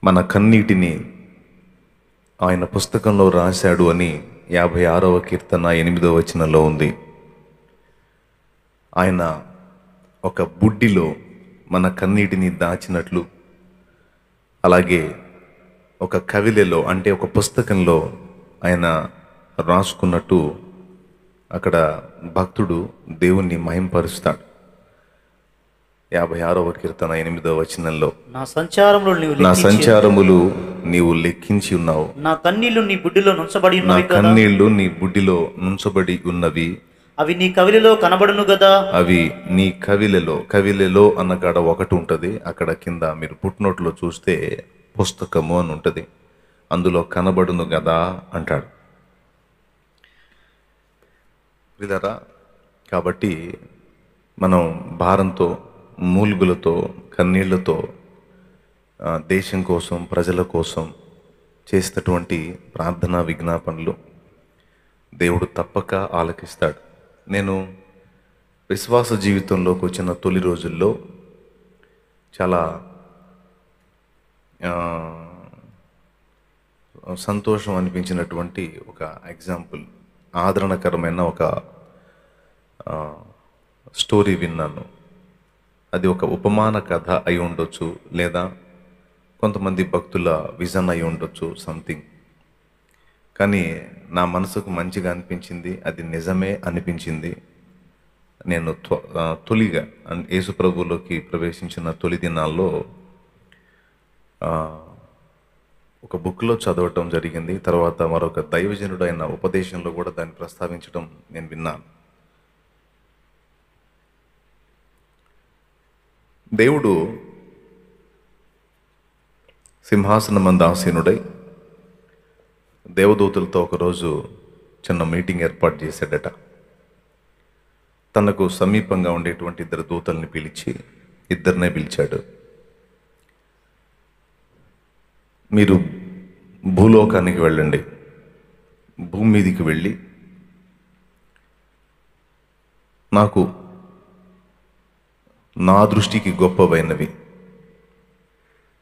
మన కన్నీటిని ఆయన పుస్తకంలో రాశాడు అని 56వ కీర్తన 8వ వచనంలో ఉంది. ఆయన ఒక బుడ్డిలో మన కన్నీటిని దాచినట్లు, అలాగే ఒక కవిలలో అంటే ఒక పుస్తకంలో ఆయన రాసుకున్నట్టు అక్కడ భక్తుడు దేవుణ్ణి మహింపరుస్తాడు. 56వ కీర్తన 8వ వచనంలో, నా సంచారములు నీవు లెక్కించి ఉన్నావు, నా కన్నీళ్లు నీ బుడ్డిలో నుంచబడి ఉన్నవి కదా, కన్నీళ్లు నీ బుడ్డిలో నుంచబడి ఉన్నవి, అవి నీ కవిలలో కనబడును కదా. అవి నీ కవిలలో అన్నకాడ ఒకటి ఉంటుంది, అక్కడ కింద మీరు పుట్టినోట్లో చూస్తే పుస్తకము అని ఉంటుంది, అందులో కనబడును కదా అంటాడు. విదరా కాబట్టి మనం భారంతో, మూలుగులతో, కన్నీళ్లతో దేశం కోసం, ప్రజల కోసం చేసేటటువంటి ప్రార్థనా విజ్ఞాపనలు దేవుడు తప్పక ఆలకిస్తాడు. నేను విశ్వాస జీవితంలోకి వచ్చిన తొలి రోజుల్లో చాలా సంతోషం అనిపించినటువంటి ఒక ఎగ్జాంపుల్, ఆదరణకరమైన ఒక స్టోరీ విన్నాను. అది ఒక ఉపమాన కథ అయి ఉండొచ్చు, లేదా కొంతమంది భక్తుల విజన్ అయి ఉండొచ్చు, సంథింగ్. కానీ నా మనసుకు మంచిగా అనిపించింది, అది నిజమే అనిపించింది. నేను తొలిగా యేసు ప్రభువులోకి ప్రవేశించిన తొలి దినాల్లో ఒక బుక్లో చదవటం జరిగింది. తర్వాత మరొక దైవజనుడైన ఉపదేశంలో కూడా దాన్ని ప్రస్తావించడం నేను విన్నాను. దేవుడు సింహాసనమందు ఆసీనుడై దేవదూతలతో ఒకరోజు చిన్న మీటింగ్ ఏర్పాటు చేశాడట. తనకు సమీపంగా ఉండేటువంటి 2 దూతల్ని పిలిచి, ఇద్దరినే పిలిచాడు. మీరు భూలోకానికి వెళ్ళండి, భూమి మీదికి వెళ్ళి నాకు నా దృష్టికి గొప్పవైనవి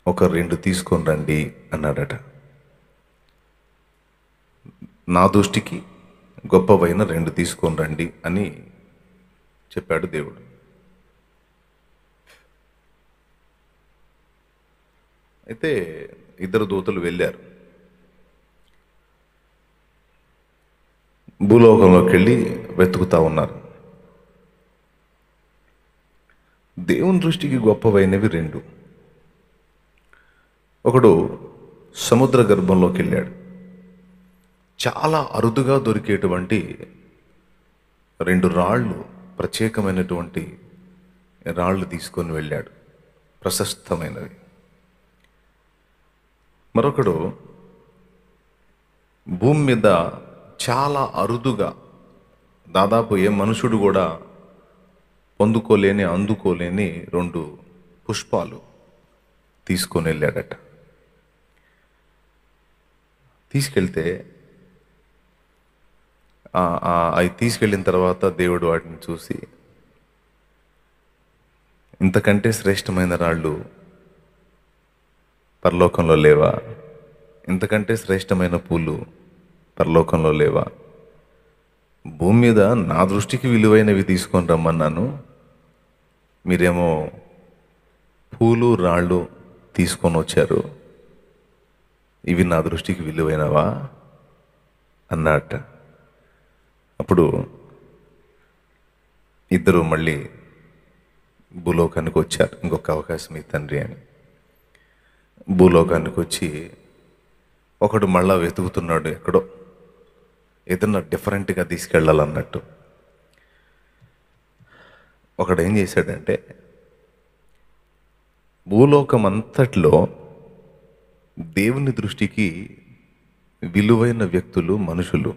ఒక 2 తీసుకొని రండి అన్నాడట. నా దృష్టికి గొప్పవైన 2 తీసుకొని రండి అని చెప్పాడు దేవుడు. అయితే 2 దూతలు వెళ్ళారు. భూలోకంలోకి వెళ్ళి వెతుకుతా ఉన్నారు. దేవుని దృష్టికి గొప్పవైనవి 2. ఒకడు సముద్ర గర్భంలోకి వెళ్ళాడు. చాలా అరుదుగా దొరికేటువంటి 2 రాళ్ళు, ప్రత్యేకమైనటువంటి రాళ్ళు తీసుకొని వెళ్ళాడు, ప్రశస్తమైనవి. మరొకడు భూమి మీద చాలా అరుదుగా, దాదాపు ఏ మనుషుడు కూడా అందుకోలేని 2 పుష్పాలు తీసుకొని వెళ్ళాడట. తీసుకెళ్తే అవి తీసుకెళ్ళిన తర్వాత దేవుడు వాటిని చూసి, ఇంతకంటే శ్రేష్టమైన రాళ్ళు పరలోకంలో లేవా? ఇంతకంటే శ్రేష్టమైన పూలు పరలోకంలో లేవా? భూమి మీద నా దృష్టికి విలువైనవి తీసుకొని రమ్మన్నాను, మీరేమో పూలు రాళ్ళు తీసుకొని వచ్చారు, ఇవి నా దృష్టికి విలువైనవా అన్నట్ట. అప్పుడు ఇద్దరు మళ్ళీ భూలోకానికి వచ్చారు. ఇంకొక అవకాశం ఈ తండ్రి అని భూలోకానికి వచ్చి, ఒకడు మళ్ళా వెతుకుతున్నాడు, ఎక్కడో ఏదన్నా డిఫరెంట్గా తీసుకెళ్ళాలన్నట్టు. ఒకడు ఏం చేశాడంటే, భూలోకం అంతట్లో దేవుని దృష్టికి విలువైన వ్యక్తులు, మనుషులు,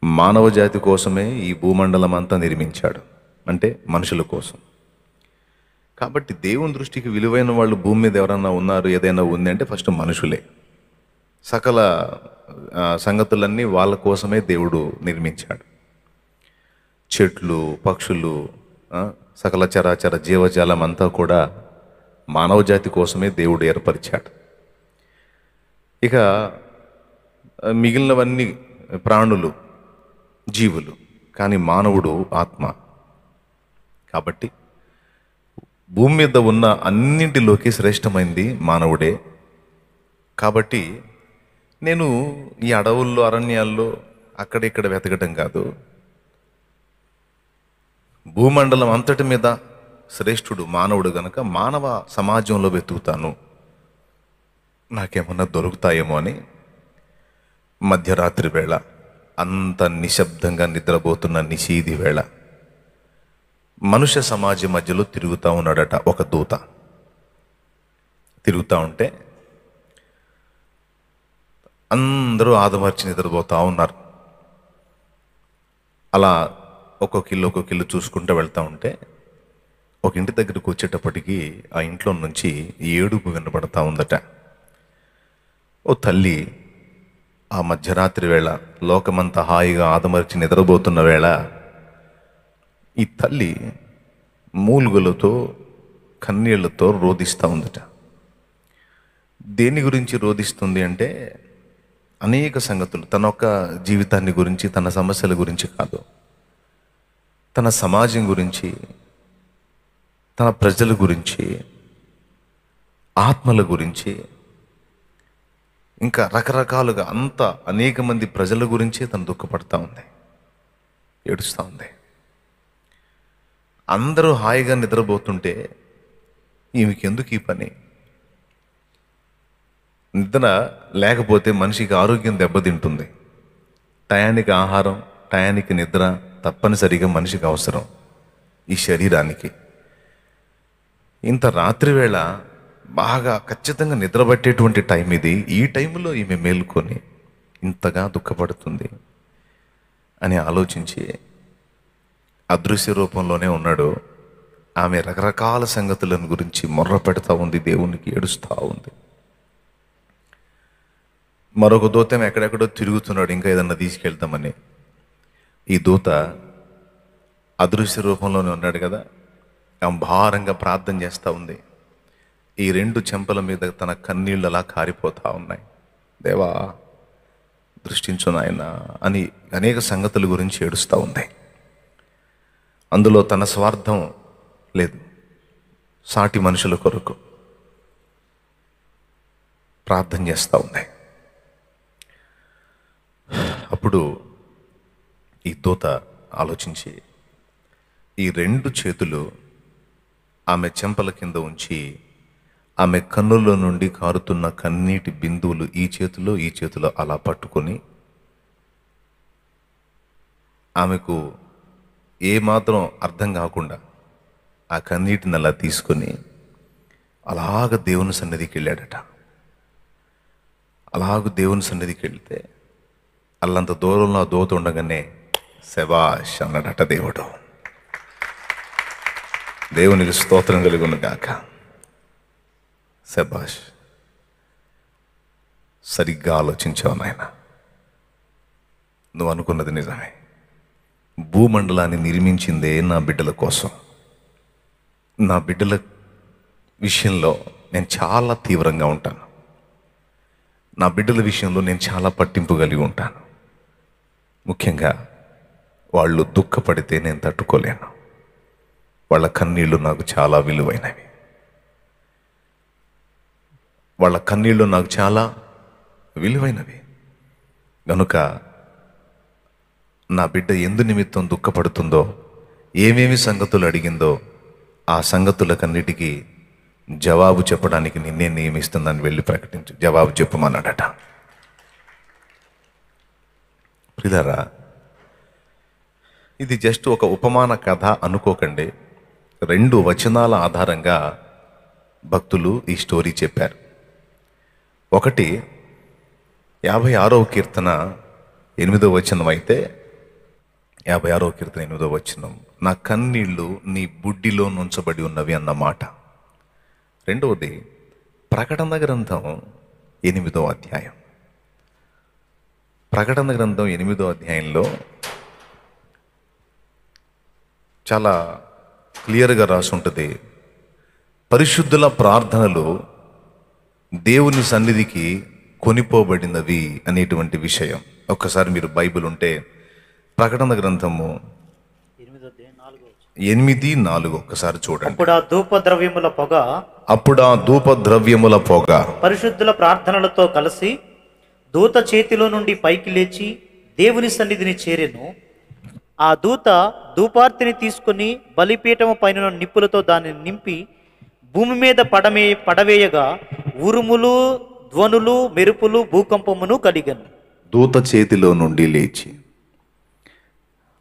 మానవ జాతి కోసమే ఈ భూమండలం అంతా నిర్మించాడు, అంటే మనుషుల కోసం. కాబట్టి దేవుని దృష్టికి విలువైన వాళ్ళు భూమి మీద ఎవరన్నా ఉన్నారు, ఏదైనా ఉంది అంటే ఫస్ట్ మనుషులే. సకల సంగతులన్నీ వాళ్ళ కోసమే దేవుడు నిర్మించాడు. చెట్లు, పక్షులు, సకల చరాచర జీవజాలం అంతా కూడా మానవ జాతి కోసమే దేవుడు ఏర్పరిచాడు. ఇక మిగిలినవన్నీ ప్రాణులు, జీవులు, కానీ మానవుడు ఆత్మ. కాబట్టి భూమి మీద ఉన్న అన్నింటిలోకి శ్రేష్టమైంది మానవుడే. కాబట్టి నేను ఈ అడవుల్లో, అరణ్యాల్లో అక్కడిక్కడ వెతకటం కాదు, భూమండలం అంతటి మీద శ్రేష్ఠుడు మానవుడు గనక మానవ సమాజంలో వెతుకుతాను, నాకేమన్నా దొరుకుతాయేమో అని మధ్యరాత్రి వేళ, అంత నిశ్శబ్దంగా నిద్రపోతున్న నిశీది వేళ మనుష్య సమాజం మధ్యలో తిరుగుతూ ఉన్నాడట ఒక దూత. తిరుగుతూ ఉంటే అందరూ ఆదమర్చి నిద్రపోతూ ఉన్నారు. అలా ఒక్కొక్క ఇల్లు చూసుకుంటూ వెళ్తూ ఉంటే ఒక ఇంటి దగ్గరకు వచ్చేటప్పటికి ఆ ఇంట్లో నుంచి ఏడుపు వినపడతా ఉందట. ఓ తల్లి ఆ మధ్యరాత్రి వేళ లోకమంతా హాయిగా ఆదమర్చి నిద్రపోతున్న వేళ ఈ తల్లి మూలుగులతో, కన్నీళ్లతో రోదిస్తూ ఉందట. దేని గురించి రోదిస్తుంది అంటే అనేక సంగతులు, తన యొక్క జీవితాన్ని గురించి, తన సమస్యల గురించి కాదు, తన సమాజం గురించి, తన ప్రజల గురించి, ఆత్మల గురించి, ఇంకా రకరకాలుగా అంత అనేక మంది ప్రజల గురించి తను దుఃఖపడతా ఉంది, ఏడుస్తూ ఉంది. అందరూ హాయిగా నిద్రపోతుంటే ఈమెకి ఎందుకు ఈ పని? నిద్ర లేకపోతే మనిషికి ఆరోగ్యం దెబ్బతింటుంది. టయానికి ఆహారం, టయానికి నిద్ర తప్పనిసరిగా మనిషికి అవసరం ఈ శరీరానికి. ఇంత రాత్రి వేళ బాగా ఖచ్చితంగా నిద్రపట్టేటువంటి టైం ఇది. ఈ టైంలో ఈమె మేలుకొని ఇంతగా దుఃఖపడుతుంది అని ఆలోచించి, అదృశ్య రూపంలోనే ఉన్నాడు, ఆమె రకరకాల సంగతులను గురించి మొర్ర పెడతా ఉంది, దేవునికి ఏడుస్తూ ఉంది. మరొక దూత ఎక్కడెక్కడో తిరుగుతున్నాడు, ఇంకా ఏదన్నా తీసుకెళ్తామని. ఈ దూత అదృశ్య రూపంలోనే ఉన్నాడు కదా, ఆమె భారంగా ప్రార్థన చేస్తూ ఉంది. ఈ 2 చెంపల మీద తన కన్నీళ్ళు అలా కారిపోతూ ఉన్నాయి. దేవా దృష్టించు నాయనా అని అనేక సంగతుల గురించి ఏడుస్తూ ఉంది. అందులో తన స్వార్థం లేదు, సాటి మనుషుల కొరకు ప్రార్థన చేస్తూ ఉంది. అప్పుడు ఈ దూత ఆలోచించి ఈ 2 చేతులు ఆమె చెంపల కింద ఉంచి ఆమె కన్నుల్లో నుండి కారుతున్న కన్నీటి బిందువులు ఈ చేతిలో అలా పట్టుకొని ఆమెకు ఏమాత్రం అర్థం కాకుండా ఆ కన్నీటిని అలా తీసుకొని అలాగ దేవుని సన్నిధికి వెళ్ళాడట. అలాగ దేవుని సన్నిధికి వెళ్తే అల్లంత దూరంలో ఆ దూత ఉండగానే శబాష్ అన్నాడట దేవుడు. దేవునికి స్తోత్రం కలుగును గాక. శబాష్, సరిగ్గా ఆలోచించావు నాయన, నువ్వు అనుకున్నది నిజమే. భూమండలాన్ని నిర్మించిందే నా బిడ్డల కోసం. నా బిడ్డల విషయంలో నేను చాలా తీవ్రంగా ఉంటాను. నా బిడ్డల విషయంలో నేను చాలా పట్టింపు కలిగి ఉంటాను. ముఖ్యంగా వాళ్ళు దుఃఖపడితే నేను తట్టుకోలేను. వాళ్ళ కన్నీళ్ళు నాకు చాలా విలువైనవి. వాళ్ళ కన్నీళ్ళు నాకు చాలా విలువైనవి కనుక నా బిడ్డ ఎందు నిమిత్తం దుఃఖపడుతుందో, ఏమేమి సంగతులు అడిగిందో ఆ సంగతులకన్నిటికీ జవాబు చెప్పడానికి నిన్నే నియమిస్తుందని వెళ్ళి ప్రకటించు, జవాబు చెప్పమన్నాడట. ప్రియులారా, ఇది జస్ట్ ఒక ఉపమాన కథ అనుకోకండి. 2 వచనాల ఆధారంగా భక్తులు ఈ స్టోరీ చెప్పారు. ఒకటి 56వ కీర్తన 8వ వచనం అయితే, 56వ కీర్తన 8వ వచనం, నా కన్నీళ్లు నీ బుడ్డిలో నుంచబడి ఉన్నవి అన్నమాట. రెండవది ప్రకటన గ్రంథం 8వ అధ్యాయం. ప్రకటన గ్రంథం 8వ అధ్యాయంలో చాలా క్లియర్గా రాసి ఉంటుంది, పరిశుద్ధుల ప్రార్థనలు దేవుని సన్నిధికి కొనిపోబడినవి అనేటువంటి విషయం. ఒక్కసారి మీరు బైబిల్ ఉంటే ప్రకటన గ్రంథము 8:4 ఒక్కసారి చూడండి. అప్పుడు ఆ ధూప ద్రవ్యముల పొగ పరిశుద్ధుల ప్రార్థనలతో కలిసి దూత చేతిలో నుండి పైకి లేచి దేవుని సన్నిధిని చేరెను. ఆ దూత ధూపార్తిని తీసుకుని బలిపీఠము పైన నిప్పులతో దానిని నింపి భూమి మీద పడవేయగా ఉరుములు, ధ్వనులు, మెరుపులు, భూకంపమును కలిగను. దూత చేతిలో నుండి లేచి,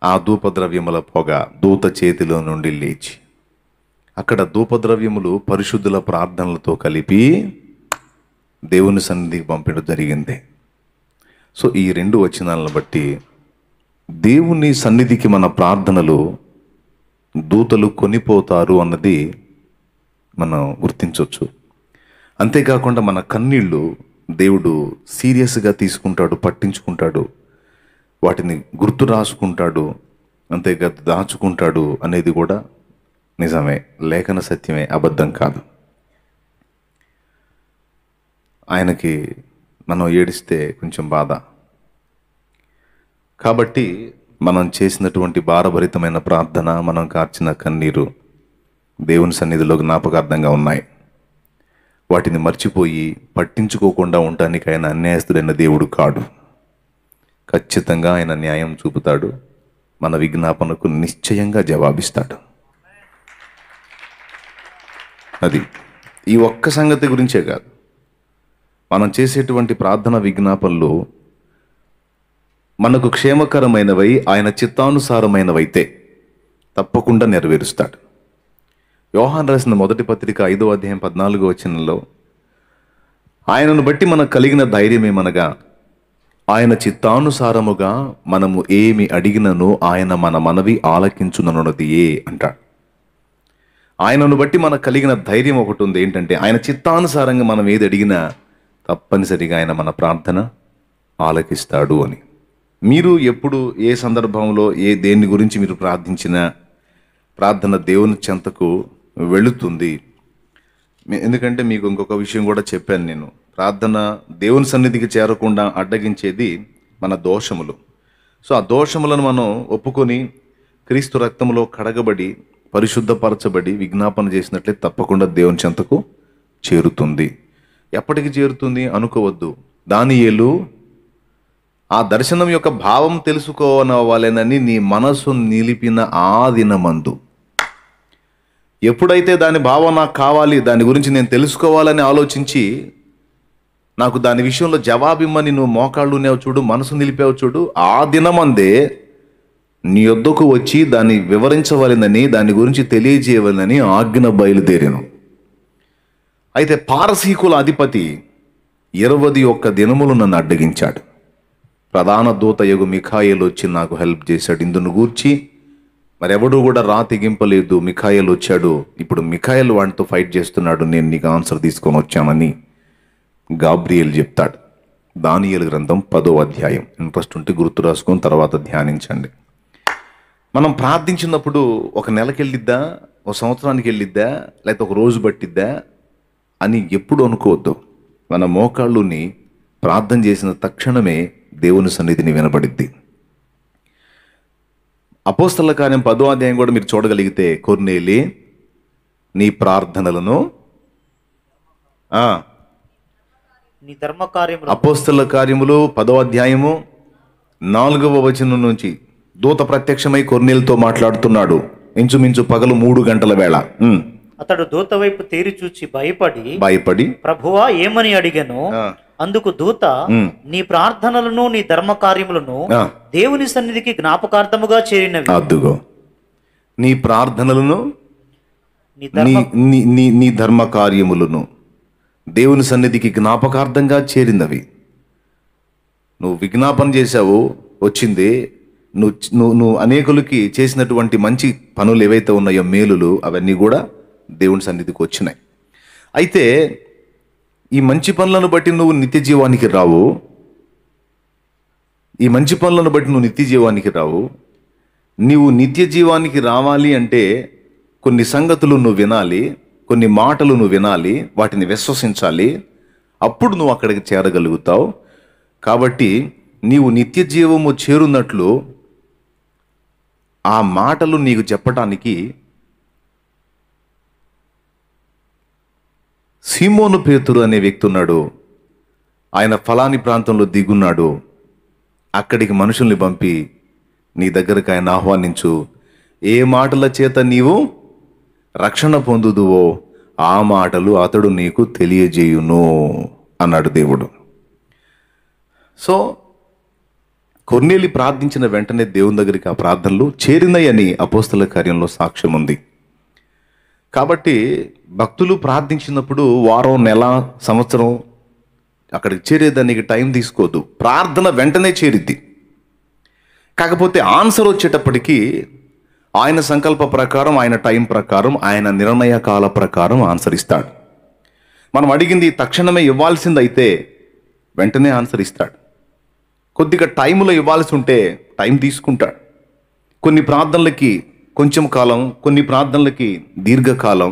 ఆ ధూపద్రవ్యముల పొగ దూత చేతిలో నుండి లేచి, అక్కడ ధూపద్రవ్యములు పరిశుద్ధుల ప్రార్థనలతో కలిపి దేవుని సన్నిధికి పంపడం జరిగింది. సో ఈ 2 వచనాలను బట్టి దేవుని సన్నిధికి మన ప్రార్థనలు దూతలు కొనిపోతారు అన్నది మనం గుర్తించవచ్చు. అంతేకాకుండా మన కన్నీళ్ళు దేవుడు సీరియస్గా తీసుకుంటాడు, పట్టించుకుంటాడు, వాటిని గుర్తు రాసుకుంటాడు, అంతేకాదు దాచుకుంటాడు అనేది కూడా నిజమే, లేఖన సత్యమే, అబద్ధం కాదు. ఆయనకి మనం ఏడిస్తే కొంచెం బాధ. కాబట్టి మనం చేసినటువంటి భారభరితమైన ప్రార్థన, మనం కార్చిన కన్నీరు దేవుని సన్నిధిలో జ్ఞాపకార్థంగా ఉన్నాయి. వాటిని మర్చిపోయి పట్టించుకోకుండా ఉండటానికి ఆయన అన్యాయస్తుడైన దేవుడు కాడు. ఖచ్చితంగా ఆయన న్యాయం చూపుతాడు, మన విజ్ఞాపనకు నిశ్చయంగా జవాబిస్తాడు. అది ఈ ఒక్క సంగతి గురించే కాదు, మనం చేసేటువంటి ప్రార్థన విజ్ఞాపనలు మనకు క్షేమకరమైనవై ఆయన చిత్తానుసారమైనవైతే తప్పకుండా నెరవేరుస్తాడు. యోహాను రాసిన మొదటి పత్రిక 5వ అధ్యాయం 14వ వచనంలో ఆయనను బట్టి మనకు కలిగిన ధైర్యమేమనగా ఆయన చిత్తానుసారముగా మనము ఏమి అడిగినను ఆయన మన మనవి ఆలకించునన్నది అంటాడు. ఆయనను బట్టి మనకు కలిగిన ధైర్యం ఒకటి ఉంది, ఏంటంటే ఆయన చిత్తానుసారంగా మనం ఏది అడిగినా తప్పనిసరిగా ఆయన మన ప్రార్థన ఆలకిస్తాడు అని. మీరు ఎప్పుడు ఏ సందర్భంలో దేని గురించి మీరు ప్రార్థించినా ప్రార్థన దేవుని చెంతకు వెళుతుంది. ఎందుకంటే మీకు ఇంకొక విషయం కూడా చెప్పాను నేను, ప్రార్థన దేవుని సన్నిధికి చేరకుండా అడ్డగించేది మన దోషములు. సో ఆ దోషములను మనం ఒప్పుకొని క్రీస్తు రక్తంలో కడగబడి పరిశుద్ధపరచబడి విజ్ఞాపన చేసినట్లే తప్పకుండా దేవుని చెంతకు చేరుతుంది. ఎప్పటికి చేరుతుంది అనుకోవద్దు. దానియేలు ఆ దర్శనం యొక్క భావం తెలుసుకోవాలనని నీ మనసు నిలిపిన ఆ దినమందు, ఎప్పుడైతే దాని భావం నాకు కావాలి, దాని గురించి నేను తెలుసుకోవాలని ఆలోచించి నాకు దాని విషయంలో జవాబిమ్మని నువ్వు మోకాళ్ళునేవు చూడు, మనసు నిలిపావు చూడు, ఆ దినమందే నీ యొద్దకు వచ్చి దాన్ని వివరించవలెనని, దాని గురించి తెలియజేయవలెనని ఆజ్ఞ బయలుదేరాను. అయితే పారసీకుల అధిపతి 21 దినములు నన్ను అడ్డగించాడు. ప్రధాన దూత యగు మిఖాయేలు వచ్చి నాకు హెల్ప్ చేశాడు. ఇందును గూర్చి మరెవడూ కూడా తెగింపలేదు. మిఖాయేలు వచ్చాడు, ఇప్పుడు మిఖాయేలు వాడితో ఫైట్ చేస్తున్నాడు, నేను నీకు ఆన్సర్ తీసుకొని వచ్చానని గాబ్రియేల్ చెప్తాడు. దానియేలు గ్రంథం 10వ అధ్యాయం. ఇంట్రెస్ట్ ఉంటే గుర్తు రాసుకొని తర్వాత ధ్యానించండి. మనం ప్రార్థించినప్పుడు ఒక నెలకి వెళ్ళిద్దా, ఒక సంవత్సరానికి వెళ్ళిద్దా, లేకపోతే ఒక రోజు పట్టిద్దా అని ఎప్పుడు అనుకోవద్దు. మన మోకాళ్ళుని ప్రార్థన చేసిన తక్షణమే దేవుని సన్నిధిని వినబడిద్ది. అపోస్తల కార్యం 10వ అధ్యాయం కూడా మీరు చూడగలిగితే, కొర్నేలి నీ ప్రార్థనలను నీ ధర్మకార్యములు, అపోస్తల కార్యములు 10వ అధ్యాయము 4వ వచనం నుంచి దూత ప్రత్యక్షమై కొర్నేలితో మాట్లాడుతున్నాడు. ఇంచుమించు పగలు 3 గంటల వేళ. అతడు దూత వైపు తేరి చూచి భయపడి ప్రభువా ఏమని అడిగాను. అందుకు దూత, నీ ప్రార్థనలను నీ ధర్మ కార్యములను దేవుని సన్నిధికి జ్ఞాపకార్థముగా చేరినవి. అద్దుగో, నీ ప్రార్థనలను నీ ధర్మ కార్యములను దేవుని సన్నిధికి జ్ఞాపకార్థంగా చేరినవి. నువ్వు విజ్ఞాపన చేశావు, వచ్చింది. నువ్వు అనేకులకి చేసినటువంటి మంచి పనులు ఏవైతే ఉన్నాయో, మేలులు, అవన్నీ కూడా దేవుని సన్నిధికి వచ్చినాయి. అయితే ఈ మంచి పనులను బట్టి నువ్వు నిత్య జీవానికి రావు. ఈ మంచి పనులను బట్టి నువ్వు నిత్య జీవానికి రావు. నీవు నిత్య జీవానికి రావాలి అంటే కొన్ని సంగతులు నువ్వు వినాలి, కొన్ని మాటలు నువ్వు వినాలి, వాటిని విశ్వసించాలి, అప్పుడు నువ్వు అక్కడికి చేరగలుగుతావు. కాబట్టి నీవు నిత్య జీవము చేరున్నట్లు ఆ మాటలు నీకు చెప్పటానికి సీమోను పేతురు అనే వ్యక్తి ఉన్నాడు. ఆయన ఫలాని ప్రాంతంలో దిగున్నాడు. అక్కడికి మనుషుల్ని పంపి నీ దగ్గరకు ఆయన ఆహ్వానించు. ఏ మాటల చేత నీవు రక్షణ పొందుదువో ఆ మాటలు అతడు నీకు తెలియజేయును అన్నాడు దేవుడు. సో కొర్నేలి ప్రార్థించిన వెంటనే దేవుని దగ్గరికి ఆ ప్రార్థనలు చేరినాయని అపోస్తల కార్యంలో సాక్ష్యం ఉంది. కాబట్టి భక్తులు ప్రార్థించినప్పుడు వారం, నెల, సంవత్సరం అక్కడికి చేరేదానికి టైం తీసుకోదు. ప్రార్థన వెంటనే చేరిద్ది. కాకపోతే ఆన్సర్ వచ్చేటప్పటికీ ఆయన సంకల్ప ప్రకారం, ఆయన టైం ప్రకారం, ఆయన నిర్ణయ కాల ప్రకారం ఆన్సర్ ఇస్తాడు. మనం అడిగింది తక్షణమే ఇవ్వాల్సిందైతే వెంటనే ఆన్సర్ ఇస్తాడు. కొద్దిగా టైంలో ఇవ్వాల్సి ఉంటే టైం తీసుకుంటాడు. కొన్ని ప్రార్థనలకి కొంచెం కాలం, కొన్ని ప్రార్థనలకి దీర్ఘకాలం,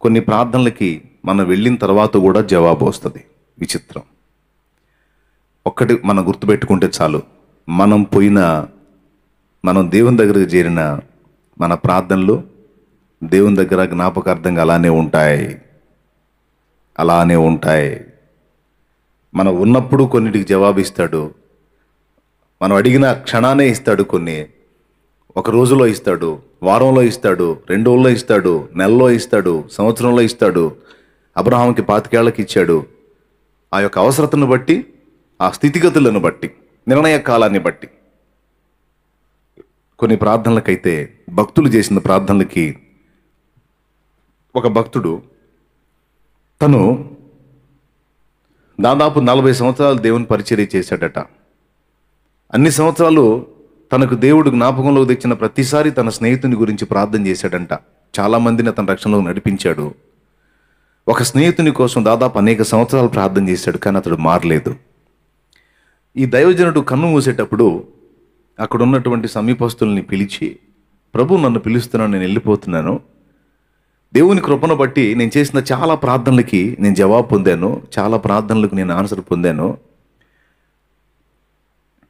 కొన్ని ప్రార్థనలకి మనం వెళ్ళిన తర్వాత కూడా జవాబు వస్తుంది. విచిత్రం. ఒక్కటి మనం గుర్తుపెట్టుకుంటే చాలు, మనం దేవుని దగ్గరకు చేరిన మన ప్రార్థనలు దేవుని దగ్గర జ్ఞాపకార్థంగా అలానే ఉంటాయి. మనం ఉన్నప్పుడు కొన్నిటికి జవాబు ఇస్తాడు, మనం అడిగిన క్షణానే ఇస్తాడు. కొన్ని ఒక రోజులో ఇస్తాడు, వారంలో ఇస్తాడు, 2 రోజుల్లో ఇస్తాడు, నెలలో ఇస్తాడు, సంవత్సరంలో ఇస్తాడు. అబ్రహాంకి 25 ఏళ్ళకి ఇచ్చాడు. ఆ యొక్క అవసరతను బట్టి, ఆ స్థితిగతులను బట్టి, నిర్ణయ కాలాన్ని బట్టి. కొన్ని ప్రార్థనలకైతే, భక్తులు చేసిన ప్రార్థనలకి, ఒక భక్తుడు తను దాదాపు 40 సంవత్సరాలు దేవుని పరిచర్య చేశాడట. అన్ని సంవత్సరాలు తనకు దేవుడు జ్ఞాపకంలోకి తెచ్చిన ప్రతిసారి తన స్నేహితుని గురించి ప్రార్థన చేశాడంట. చాలామందిని అతని రక్షణలోకి నడిపించాడు. ఒక స్నేహితుని కోసం దాదాపు అనేక సంవత్సరాలు ప్రార్థన చేశాడు, కానీ అతడు మారలేదు. ఈ దైవజనుడు కన్ను మూసేటప్పుడు అక్కడ ఉన్నటువంటి సమీపస్తుల్ని పిలిచి, ప్రభు నన్ను పిలుస్తున్నాను, నేను వెళ్ళిపోతున్నాను. దేవుని కృపను బట్టి నేను చేసిన చాలా ప్రార్థనలకి నేను జవాబు పొందాను, చాలా ప్రార్థనలకు నేను ఆన్సర్ పొందాను.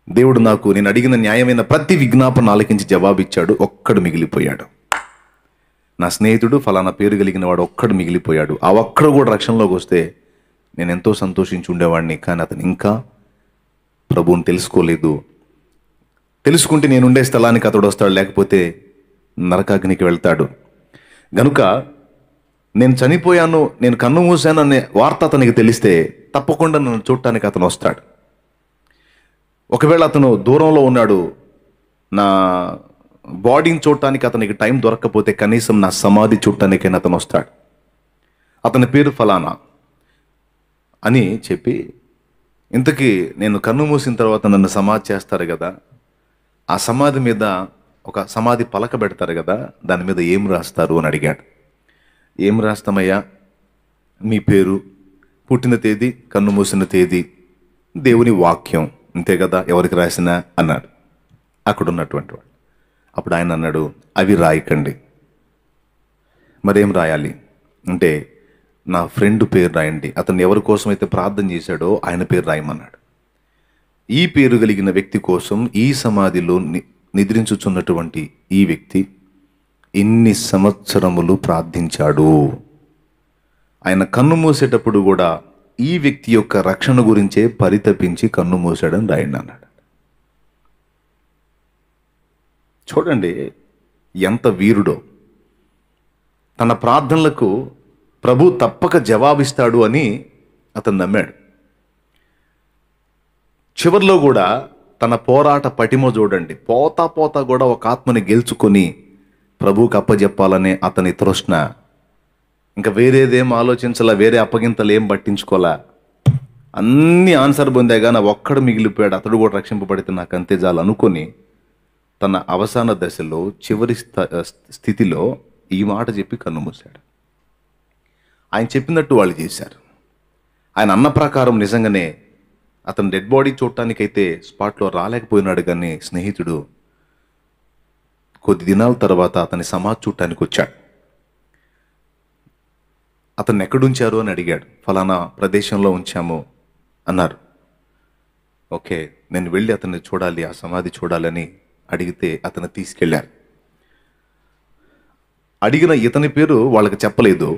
దేవుడు నాకు నేను అడిగిన న్యాయమైన ప్రతి విజ్ఞాపన ఆలకించి జవాబు ఇచ్చాడు. ఒక్కడు మిగిలిపోయాడు. నా స్నేహితుడు ఫలానా పేరు కలిగిన వాడు ఒక్కడు మిగిలిపోయాడు. ఆ ఒక్కడు కూడా రక్షణలోకి వస్తే నేను ఎంతో సంతోషించి ఉండేవాడిని. కానీ అతను ఇంకా ప్రభువుని తెలుసుకోలేదు. తెలుసుకుంటే నేను ఉండే స్థలానికి అతడు వస్తాడు, లేకపోతే నరకాగ్నికి వెళ్తాడు. గనుక నేను చనిపోయాను, నేను కన్ను మూసాను అనే వార్త అతనికి తెలిస్తే తప్పకుండా నన్ను చూడటానికి అతను వస్తాడు. ఒకవేళ అతను దూరంలో ఉన్నాడు, నా బాడీని చూడటానికి అతనికి టైం దొరకకపోతే కనీసం నా సమాధి చూడటానికైనా అతను వస్తాడు. అతని పేరు ఫలానా అని చెప్పి, ఇంతకీ నేను కన్ను మూసిన తర్వాత నన్ను సమాధి చేస్తారు కదా, ఆ సమాధి మీద ఒక సమాధి పలక పెడతారు కదా, దాని మీద ఏం రాస్తారు అని అడిగాడు. ఏం రాస్తామయ్యా? మీ పేరు, పుట్టిన తేదీ, కన్ను మూసిన తేదీ, దేవుని వాక్యం, అంతే కదా, ఎవరికి రాసినా అన్నాడు అక్కడ ఉన్నటువంటి వాడు. అప్పుడు ఆయన అన్నాడు, అవి రాయకండి. మరేం రాయాలి అంటే, నా ఫ్రెండ్ పేరు రాయండి, అతను ఎవరి కోసం అయితే ప్రార్థన చేశాడో ఆయన పేరు రాయమన్నాడు. ఈ పేరు కలిగిన వ్యక్తి కోసం ఈ సమాధిలో నిద్రించుచున్నటువంటి ఈ వ్యక్తి ఇన్ని సంవత్సరములు ప్రార్థించాడు. ఆయన కన్ను మూసేటప్పుడు కూడా ఈ వ్యక్తి యొక్క రక్షణ గురించే పరితపించి కన్ను మూసాడని రాయండి అన్నాడు. చూడండి ఎంత వీరుడో. తన ప్రార్థనలకు ప్రభు తప్పక జవాబిస్తాడు అని అతను నమ్మాడు. చివరిలో కూడా తన పోరాట పటిమ చూడండి. పోతా పోతా కూడా ఒక ఆత్మని గెలుచుకొని ప్రభువుకి అప్పజెప్పాలనే అతని తృష్ణ. ఇంకా వేరేదేం ఆలోచించాలా, వేరే అప్పగింతలు ఏం పట్టించుకోలే. అన్ని ఆన్సర్ పొందాగా నా ఒక్కడు మిగిలిపోయాడు, అతడు కూడా రక్షింపబడితే నాకు అంతే చాలు అనుకొని తన అవసాన దశలో, చివరి స్థితిలో ఈ మాట చెప్పి కన్ను మూశాడు. ఆయన చెప్పినట్టు వాళ్ళు చేశారు. ఆయన అన్న ప్రకారం నిజంగానే అతను డెడ్ బాడీ చూడటానికైతే స్పాట్లో రాలేకపోయినాడు, కానీ స్నేహితుడు కొద్ది దినాల తర్వాత అతని సమాధి చూడటానికి వచ్చాడు. అతన్ని ఎక్కడుంచారు అని అడిగాడు. ఫలానా ప్రదేశంలో ఉంచాము అన్నారు. ఓకే, నేను వెళ్ళి అతన్ని చూడాలి, ఆ సమాధి చూడాలని అడిగితే అతను తీసుకెళ్ళారు. అడిగిన ఇతని పేరు వాళ్ళకి చెప్పలేదు.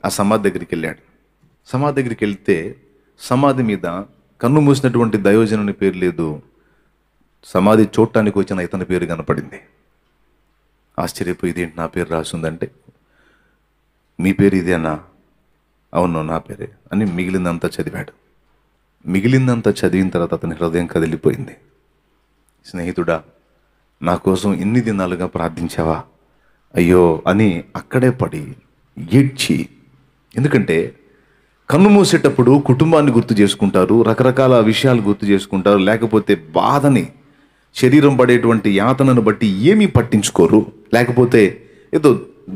ఆ సమాధి దగ్గరికి వెళ్ళాడు. సమాధి దగ్గరికి వెళ్తే సమాధి మీద కన్ను మూసినటువంటి దైవజనుని పేరు లేదు, సమాధి చూడటానికి వచ్చిన ఇతని పేరు కనపడింది. ఆశ్చర్యపోయి ఇదేంటి నా పేరు రాసిందంటే, మీ పేరు ఇదేనా? అవును నా పేరే అని మిగిలిందంతా చదివాడు. మిగిలిందంతా చదివిన తర్వాత అతని హృదయం కదిలిపోయింది. స్నేహితుడా, నా కోసం ఇన్ని దినాలుగా ప్రార్థించావా? అయ్యో అని అక్కడే పడి ఏడ్చి, ఎందుకంటే కన్ను మూసేటప్పుడు కుటుంబాన్ని గుర్తు చేసుకుంటారు, రకరకాల విషయాలు గుర్తు చేసుకుంటారు, లేకపోతే బాధని, శరీరం పడేటువంటి యాతనను బట్టి ఏమీ పట్టించుకోరు, లేకపోతే ఏదో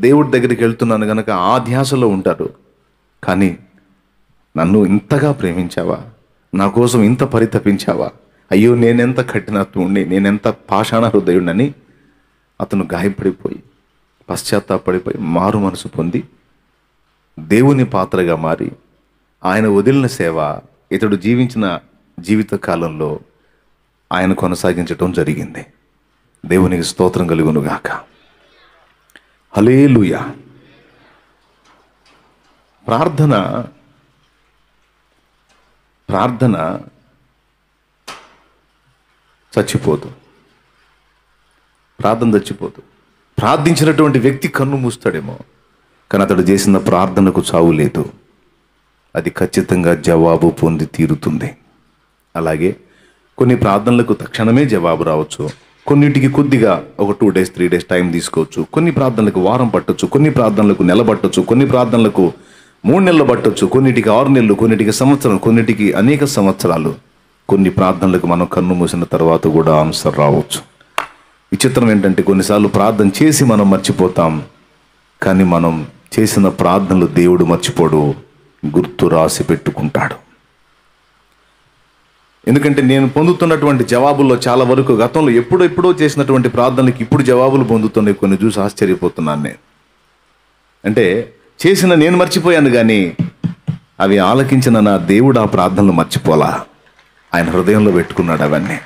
దేవుడి దగ్గరికి వెళ్తున్నాను కనుక ఆ ధ్యాసలో ఉంటారు. కానీ నన్ను ఇంతగా ప్రేమించావా, నా కోసం ఇంత పరితపించావా, అయ్యో నేనెంత కఠినత్వుణ్ణి, నేనెంత పాషాణ హృదయుణ్ణని అతను గాయపడిపోయి పశ్చాత్తాపడిపోయి మారు మనసు పొంది దేవుని పాత్రగా మారి ఆయన వదిలిన సేవ ఇతడు జీవించిన జీవిత కాలంలో ఆయన కొనసాగించటం జరిగింది. దేవునికి స్తోత్రం కలుగునుగాక. హల్లెలూయా. ప్రార్థన చచ్చిపోదు. ప్రార్థన చచ్చిపోదు. ప్రార్థించినటువంటి వ్యక్తి కన్ను మూస్తాడేమో, కానీ అతడు చేసిన ప్రార్థనకు చావు లేదు. అది ఖచ్చితంగా జవాబు పొంది తీరుతుంది. అలాగే కొన్ని ప్రార్థనలకు తక్షణమే జవాబు రావచ్చు, కొన్నిటికి కొద్దిగా ఒక 2 days 3 days టైం తీసుకోవచ్చు, కొన్ని ప్రార్థనలకు వారం పట్టొచ్చు, కొన్ని ప్రార్థనలకు నెల పట్టొచ్చు, కొన్ని ప్రార్థనలకు 3 నెలలు పట్టొచ్చు, కొన్నిటికి 6 నెలలు, కొన్నిటికి సంవత్సరం, కొన్నిటికి అనేక సంవత్సరాలు. కొన్ని ప్రార్థనలకు మనం కన్ను మూసిన తర్వాత కూడా ఆన్సర్ రావచ్చు. విచిత్రం ఏంటంటే కొన్నిసార్లు ప్రార్థన చేసి మనం మర్చిపోతాం, కానీ మనం చేసిన ప్రార్థనలు దేవుడు మర్చిపోడు, గుర్తు రాసి పెట్టుకుంటాడు. ఎందుకంటే నేను పొందుతున్నటువంటి జవాబుల్లో చాలా వరకు గతంలో ఎప్పుడో చేసినటువంటి ప్రార్థనలకు ఇప్పుడు జవాబులు పొందుతున్నాయి. కొన్ని చూసి ఆశ్చర్యపోతున్నాను నేను. అంటే చేసిన నేను మర్చిపోయాను, కానీ అవి ఆలకించిన నా దేవుడు ఆ ప్రార్థనలు మర్చిపోలా, ఆయన హృదయంలో పెట్టుకున్నాడు అవన్నీ.